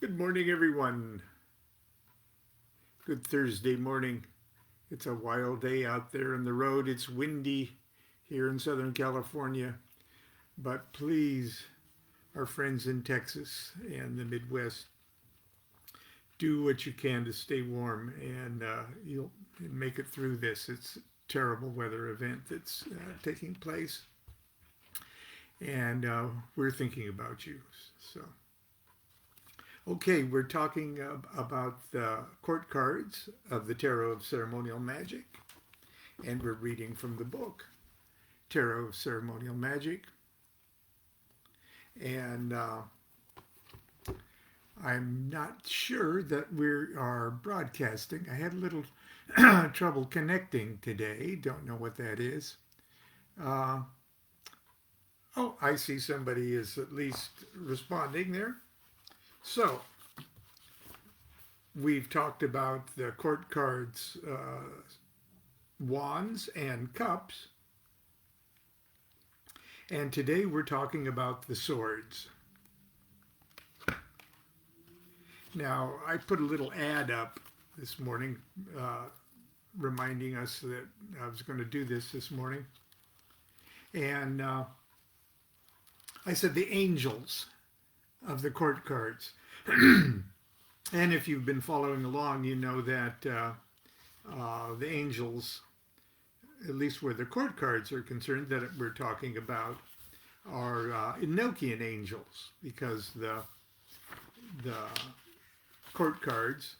Good morning, everyone. Good Thursday morning. It's a wild day out there on the road. It's windy here in Southern California. But please, our friends in Texas and the Midwest, do what you can to stay warm and you'll make it through this. It's a terrible weather event that's taking place. And we're thinking about you. So. Okay, we're talking about the court cards of the Tarot of Ceremonial Magick, and we're reading from the book Tarot of Ceremonial Magick. And I'm not sure that we are broadcasting. I had a little trouble connecting today. Don't know what that is. Uh, oh, I see somebody is at least responding there. So, we've talked about the court cards, wands, and cups. And today we're talking about the swords. Now, I put a little ad up this morning reminding us that I was going to do this morning. And I said the angels of the court cards. And if you've been following along, you know that the angels, at least where the court cards are concerned, that we're talking about are Enochian angels, because the court cards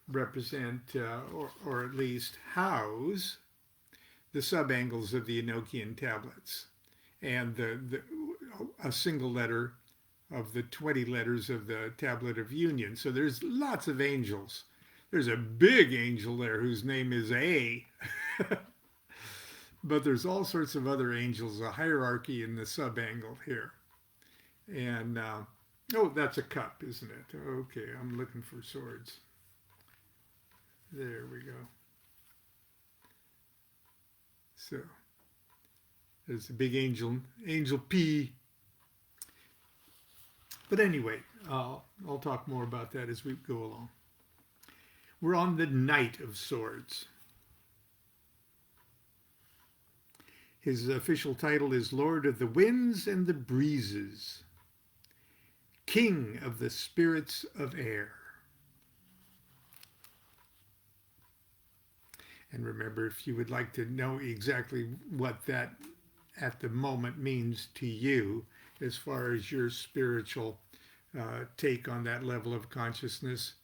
represent, or at least house, the subangles of the Enochian tablets, and a single letter of the 20 letters of the Tablet of Union. So there's lots of angels. There's a big angel there whose name is A. But there's all sorts of other angels, a hierarchy in the subangle here. And, oh, that's a cup, isn't it? Okay, I'm looking for swords. There we go. So, there's a big angel, Angel P. But anyway, I'll talk more about that as we go along. We're on the Knight of Swords. His official title is Lord of the Winds and the Breezes, King of the Spirits of Air. And remember, if you would like to know exactly what that at the moment means to you, as far as your spiritual take on that level of consciousness,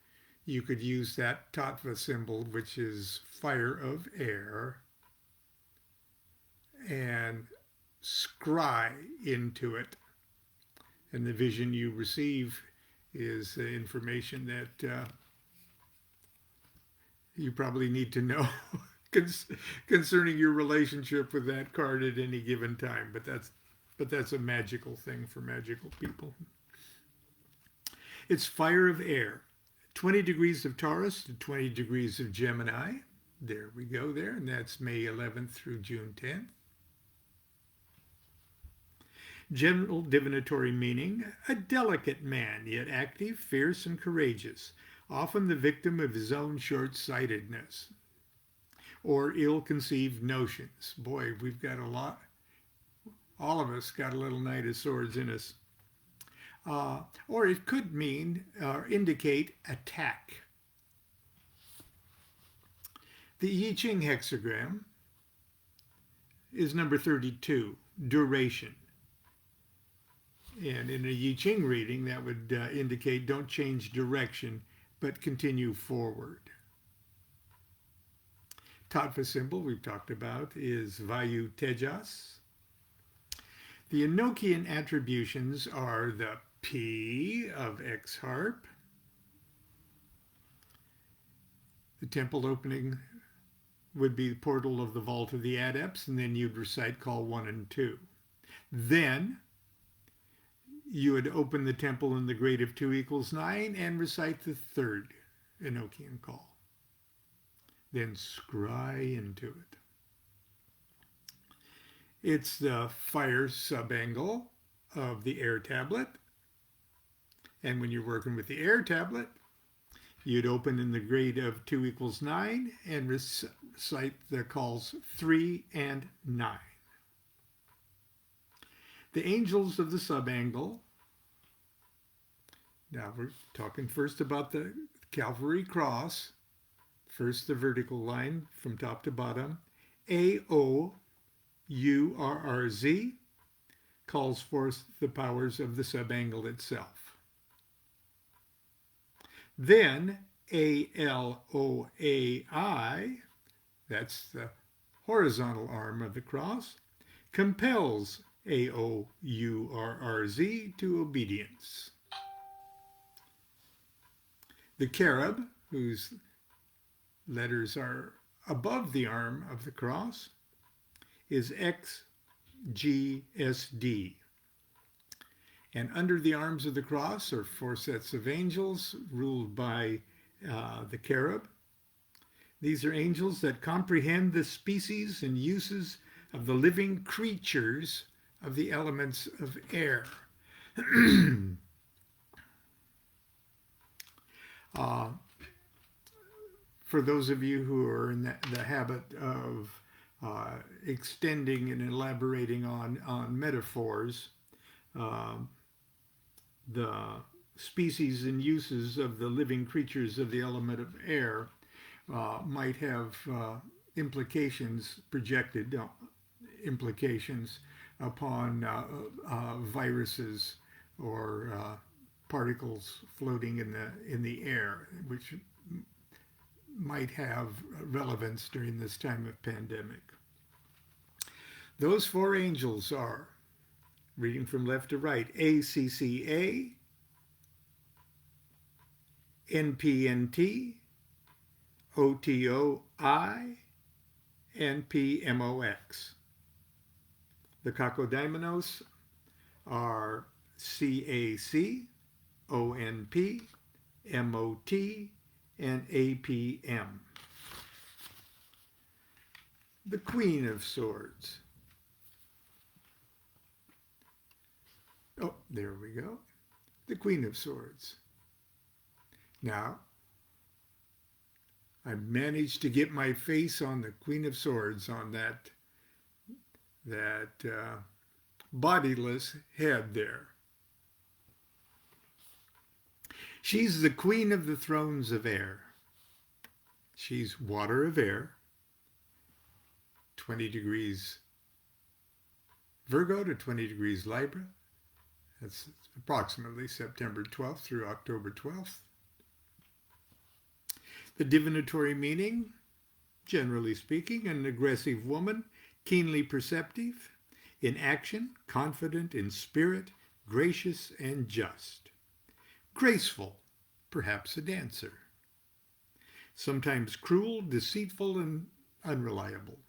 you could use that tattva symbol, which is fire of air, and scry into it. And the vision you receive is information that you probably need to know concerning your relationship with that card at any given time. But that's a magical thing for magical people. It's fire of air. 20 degrees of Taurus to 20 degrees of Gemini. There we go there. And that's May 11th through June 10th. General divinatory meaning, a delicate man, yet active, fierce, and courageous, often the victim of his own short-sightedness or ill-conceived notions. Boy, we've got a lot. All of us got a little Knight of Swords in us. Or it could mean or indicate attack. The I Ching hexagram is number 32, duration. And in a I Ching reading, that would indicate don't change direction, but continue forward. Tattva symbol we've talked about is Vayu Tejas. The Enochian attributions are the P of X harp. The temple opening would be the portal of the vault of the adepts, and then you'd recite call 1 and 2. Then you would open the temple in the grade of 2 equals 9 and recite the third Enochian call. Then scry into it. It's the fire subangle of the air tablet, And when you're working with the air tablet, you'd open in the grade of 2 equals 9 and recite the calls 3 and 9. The angels of the subangle. Now we're talking first about the Calvary cross. First, the vertical line from top to bottom. AOURRZ calls forth the powers of the subangle itself. Then ALOAI, that's the horizontal arm of the cross, compels AOURRZ to obedience. The cherub, whose letters are above the arm of the cross, is XGSD. And under the arms of the cross are 4 sets of angels ruled by the cherub. These are angels that comprehend the species and uses of the living creatures of the elements of air. For those of you who are in the habit of extending and elaborating on metaphors, the species and uses of the living creatures of the element of air might have projected implications upon viruses or particles floating in the air, which might have relevance during this time of pandemic. Those 4 angels are, reading from left to right, ACCA, NPNT, OTOI, and PMOX. The Cacodaimenos are CAC, ONP, MOT, and APM. The Queen of Swords. Oh, there we go. The Queen of Swords. Now, I managed to get my face on the Queen of Swords on that bodiless head there. She's the queen of the thrones of air. She's water of air, 20 degrees Virgo to 20 degrees Libra. That's approximately September 12th through October 12th. The divinatory meaning, generally speaking, an aggressive woman, keenly perceptive, in action, confident in spirit, gracious and just. Graceful, perhaps a dancer. Sometimes cruel, deceitful, and unreliable.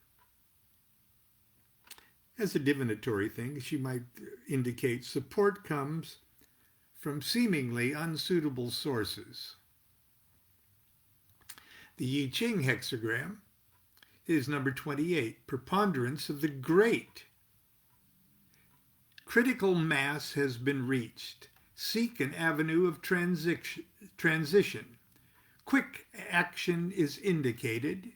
As a divinatory thing, she might indicate support comes from seemingly unsuitable sources. The I Ching hexagram is number 28, preponderance of the great. Critical mass has been reached. Seek an avenue of transition. Quick action is indicated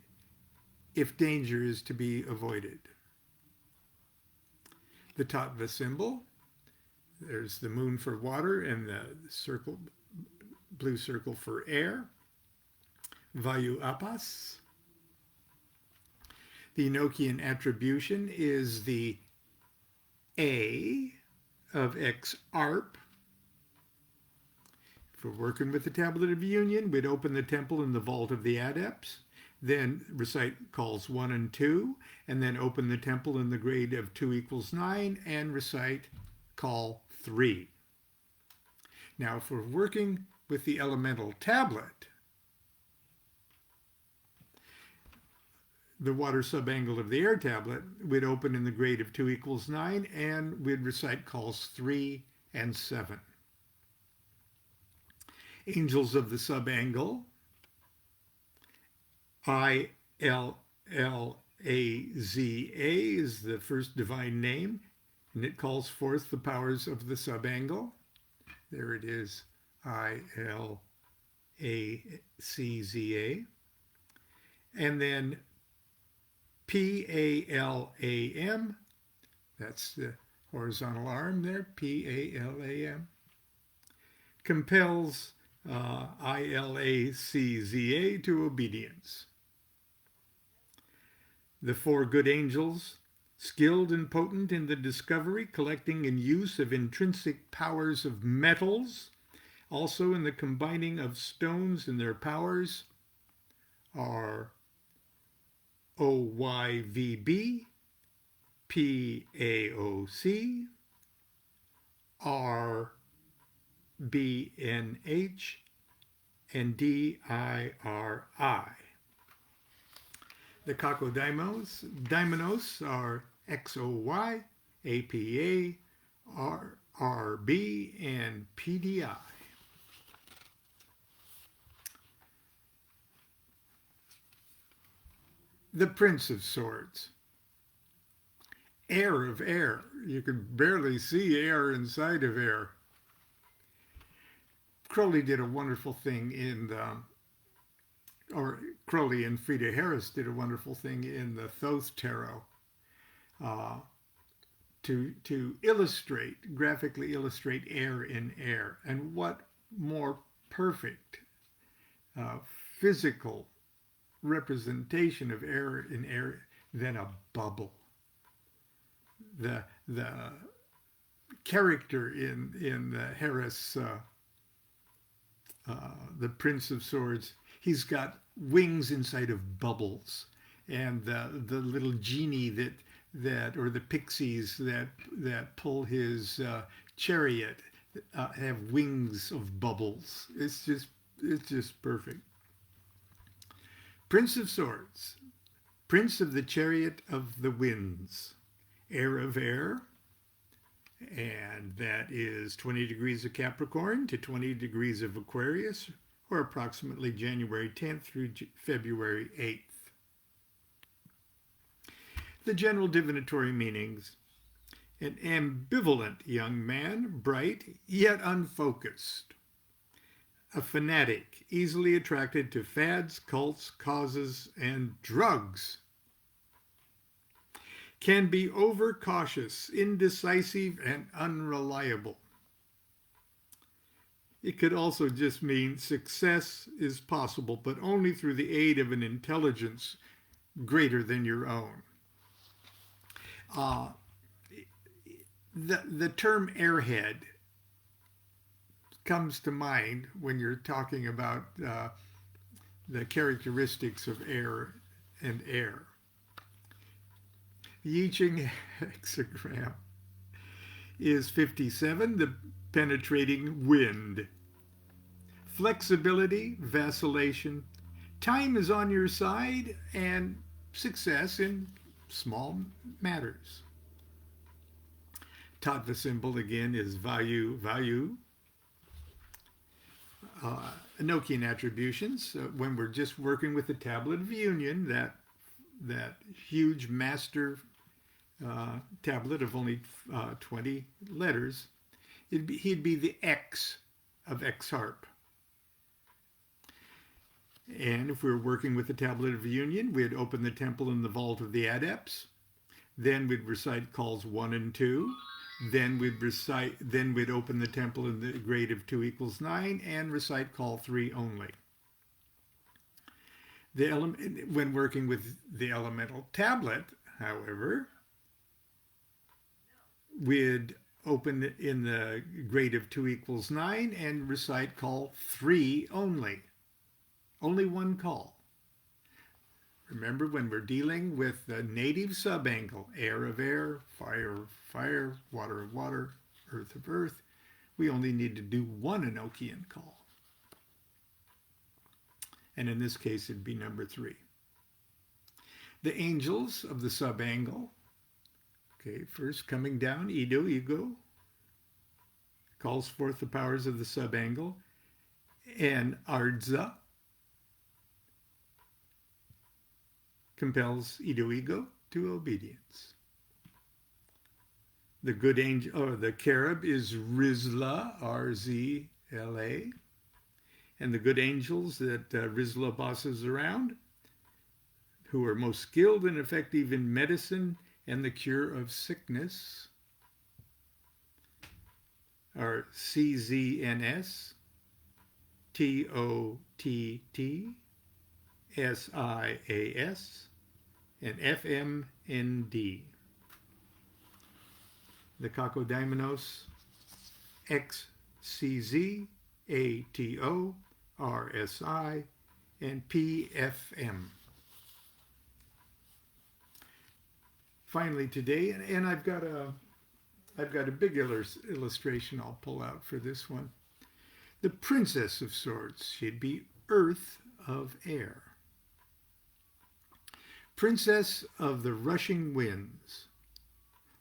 if danger is to be avoided. The Tattva symbol, there's the moon for water and the circle, blue circle for air. Vayu Apas. The Enochian attribution is the A of X ARP. If we're working with the Tablet of Union, we'd open the temple in the vault of the adepts, then recite calls 1 and 2, and then open the temple in the grade of 2 equals 9 and recite call 3. Now, if we're working with the elemental tablet, the water subangle of the air tablet, we'd open in the grade of 2 equals 9, and we'd recite calls 3 and 7. Angels of the subangle, ILLAZA is the first divine name, and it calls forth the powers of the subangle. There it is Ilacza. And then PALAM, that's the horizontal arm there, PALAM, compels ILACZA to obedience. The four good angels, skilled and potent in the discovery, collecting, and use of intrinsic powers of metals, also in the combining of stones and their powers, are OYVB, PAOC, RBNH, and DIRI. The Cacodaimenos are XOY, APA, RRB, and PDI. The Prince of Swords. Air of air. You can barely see air inside of air. Crowley did a wonderful thing Crowley and Frieda Harris did a wonderful thing in the Thoth Tarot to illustrate, graphically illustrate air in air. And what more perfect physical representation of air in air than a bubble. The character in the Harris, the Prince of Swords, he's got wings inside of bubbles, and the little genie that or the pixies that pull his chariot have wings of bubbles. It's just perfect. Prince of Swords, Prince of the Chariot of the Winds, Air of Air, and that is 20 degrees of Capricorn to 20 degrees of Aquarius, or approximately January 10th through February 8th. The general divinatory meanings: an ambivalent young man, bright yet unfocused. A fanatic, easily attracted to fads, cults, causes, and drugs. Can be overcautious, indecisive, and unreliable. It could also just mean success is possible, but only through the aid of an intelligence greater than your own. The term airhead comes to mind when you're talking about the characteristics of air and air. The I Ching hexagram is 57, the penetrating wind. Flexibility, vacillation, time is on your side, and success in small matters. Tattva symbol again is Vayu. Enochian attributions, when we're just working with the Tablet of Union, that huge master tablet of only 20 letters, he'd be the X of X-Harp. And if we were working with the Tablet of Union, we'd open the temple in the vault of the Adepts. Then we'd recite calls 1 and 2. Then we'd open the temple in the grade of 2 = 9 and recite call 3 only. When working with the elemental tablet, however, we'd open it in the grade of 2 = 9 and recite call 3 only. Only one call. Remember, when we're dealing with the native subangle, air of air, fire of fire, water of water, earth of earth, we only need to do one Enochian call. And in this case, it'd be number 3. The angels of the subangle. Okay, first coming down, Ido, Ego, calls forth the powers of the subangle, and Ardza compels Ido, Ego to obedience. The good angel, or the cherub, is Rizla, RZLA, L.A., and the good angels that Rizla bosses around, who are most skilled and effective in medicine and the cure of sickness, are CZNS, TOTT, SIAS, and FMND. The Cacodaimenos, XCZ, ATO, RSI, and PFM. Finally today, and I've got a big illustration I'll pull out for this one. The Princess of Swords, she'd be Earth of Air. Princess of the Rushing Winds,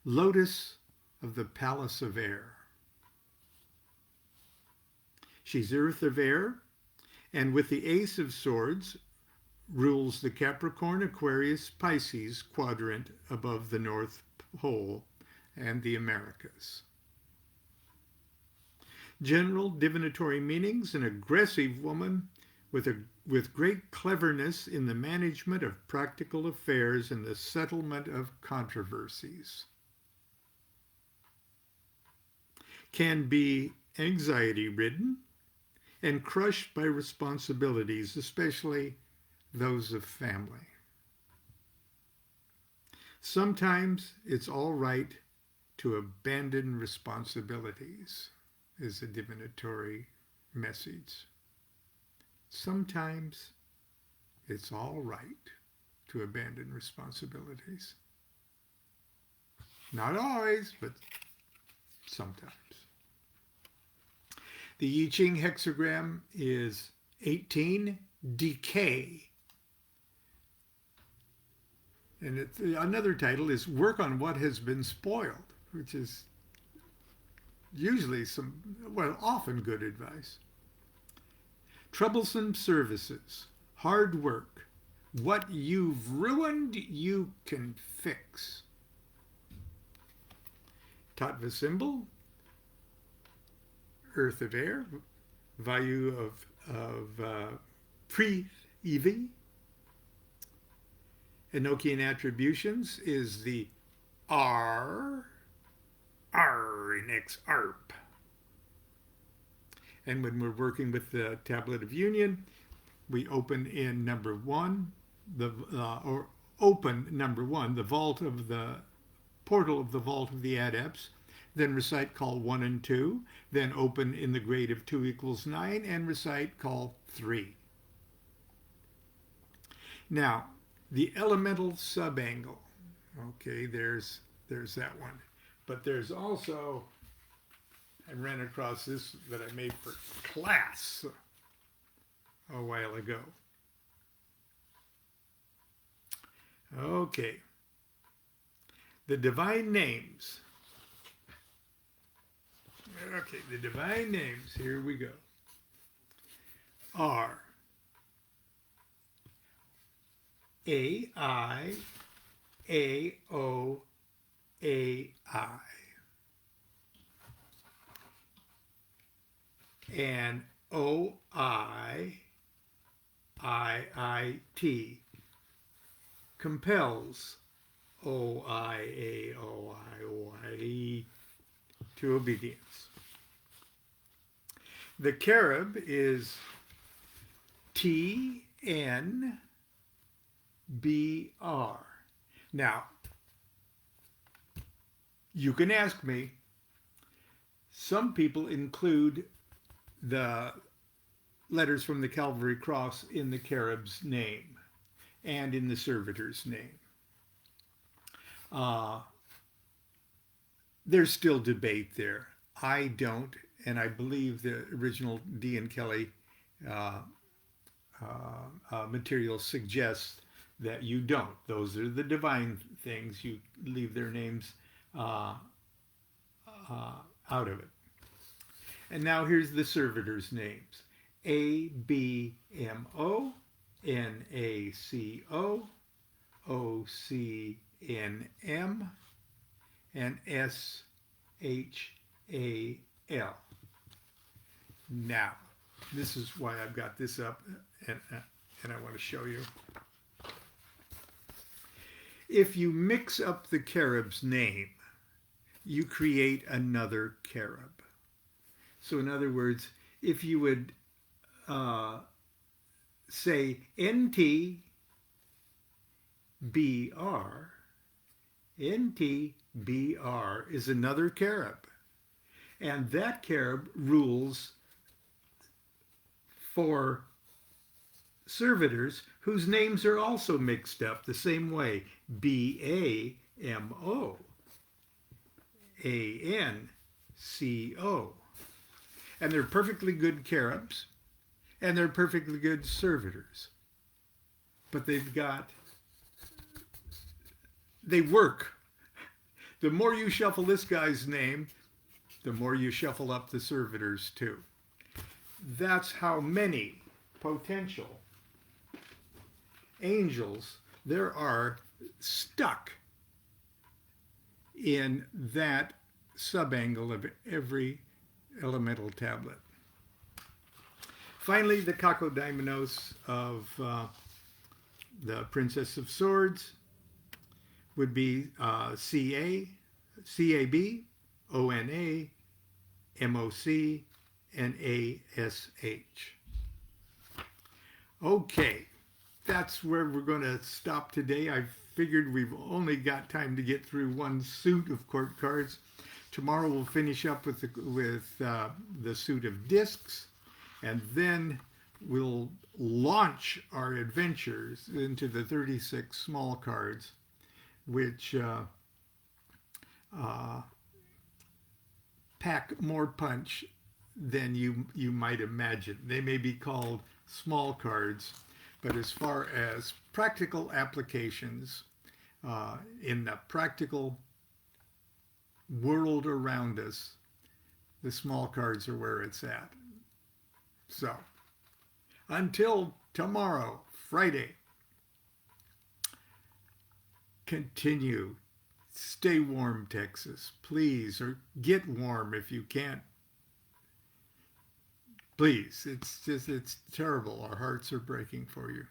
Lotus of the Palace of Air. She's Earth of Air, and with the Ace of Swords, rules the Capricorn, Aquarius, Pisces quadrant above the North Pole and the Americas. General divinatory meanings: an aggressive woman with great cleverness in the management of practical affairs and the settlement of controversies. Can be anxiety-ridden and crushed by responsibilities, especially those of family. Sometimes it's all right to abandon responsibilities, is a divinatory message. Sometimes it's all right to abandon responsibilities. Not always, but sometimes. The I Ching hexagram is 18, decay. And another title is Work on What Has Been Spoiled, which is usually often good advice. Troublesome services, hard work. What you've ruined, you can fix. Tattva symbol, Earth of Air, value of pre-EV. Enochian attributions is the R in X, ARP. And when we're working with the Tablet of Union, we open in number 1, open number 1, the vault of the portal of the vault of the adepts, then recite call 1 and 2, then open in the grade of 2 equals 9, and recite call 3. Now, the elemental subangle. Okay, there's that one. But there's also, I ran across this that I made for class a while ago. Okay. The divine names. Okay, the divine names, here we go, are A-I, A-O, A-I. And O-I, I-I-T, compels O-I-A-O-I-O-I-E to obedience. The cherub is T-N-B-R. Now, you can ask me, some people include the letters from the Calvary Cross in the cherub's name and in the servitor's name. There's still debate there. I don't, and I believe the original D. and Kelly material suggests that you don't. Those are the divine things. You leave their names out of it. And now here's the servitor's names. A-B-M-O, N-A-C-O, O-C-N-M, and S-H-A-L. Now, this is why I've got this up, and I want to show you. If you mix up the cherub's name, you create another cherub. So in other words, if you would say NTBR, NTBR is another cherub. And that cherub rules 4 servitors whose names are also mixed up the same way. BAMO, ANCO. And they're perfectly good cherubs, and they're perfectly good servitors. But they work. The more you shuffle this guy's name, the more you shuffle up the servitors too. That's how many potential angels there are stuck in that subangle of every elemental tablet. Finally, the cacodaimenos of the Princess of Swords would be CA, CAB, ONA, MOC, and ASH. Okay, that's where we're going to stop today. I figured we've only got time to get through one suit of court cards. Tomorrow we'll finish up with the suit of discs, and then we'll launch our adventures into the 36 small cards, which pack more punch than you might imagine. They may be called small cards, but as far as practical applications in the practical world around us, the small cards are where it's at. So, until tomorrow, Friday, continue. Stay warm, Texas, please, or get warm if you can't. Please, it's terrible. Our hearts are breaking for you.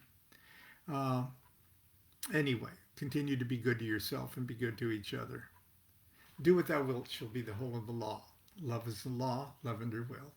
Anyway, continue to be good to yourself and be good to each other. Do what thou wilt shall be the whole of the law. Love is the law, love under will.